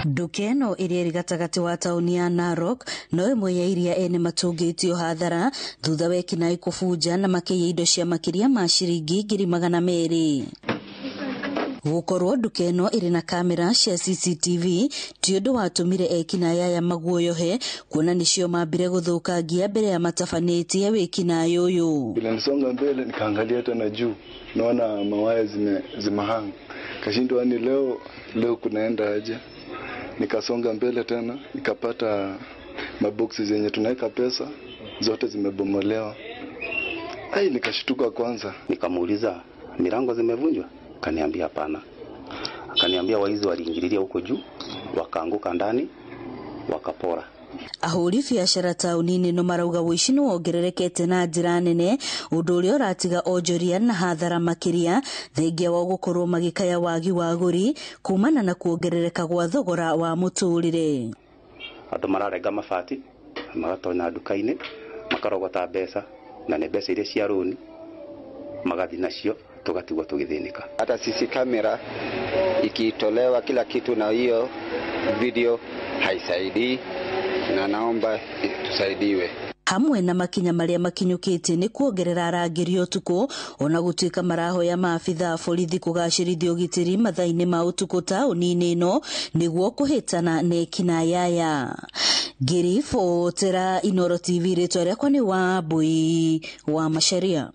Ndukeno iria gatagati wa tauni ya Narok no imwe ya iria ene matungitio hathara thutha wa ekinaĩ kũbunja na makĩiya indo cia makiria ma ciringi 200,000. Gukorwo ndukeno iri na kamera cia CCTV ti ũndũ watũmire ekinaĩ aya maguoyohe kuona nicio mambire gũthũkangia mbere ya matafanĩtie wĩkinaĩ ũyũ. Nilisonga mbele nikaangalia tena juu naona mawaya zimahanga. Kashindwa ni leo kunaenda aje. Nikasonga mbele tena nikapata maboksi zenye tunaweka pesa zote zimebomolewa. Nikashtuka kwanza, nikamuuliza milango zimevunjwa? Kaniambia hapana. Akaniambia waizi waliingililia huko juu wakaanguka ndani wakapora. Ahuri biacara tauni-inĩ no marauga ũici nĩ wongererekete na njĩra nene, ũndũ ũrĩa ũratiga onjoria na hathara makiria thengia wa gũkorwo magĩkaya wagi wa agũri kumana na kuongerereka gwa thogora wa mũtũrĩre. Andũ mararenga mabati magatonya nduka-inĩ makarogota mbeca na nĩ mbeca iria cia rũni magathi nacio tugatigwo tugithĩnĩka. Hata sisi kamera ikitolewa kila kitu na hiyo video haisaidii na naomba tusaidiwe. Hamwe na makinya maria makinyũkĩte nĩ kuongerera arangĩri ũtukũ ona gũtuĩka marahoya maabitha borithi kũgacĩrithia ũgitĩri mathaa-inĩ ma ũtukũ taũni-inĩ ĩno nĩguo kũhĩtana na ekinaĩ aya. Ngĩribotera Inooro TV, rĩtwa rĩakwa nĩ Wambui wa Macharia.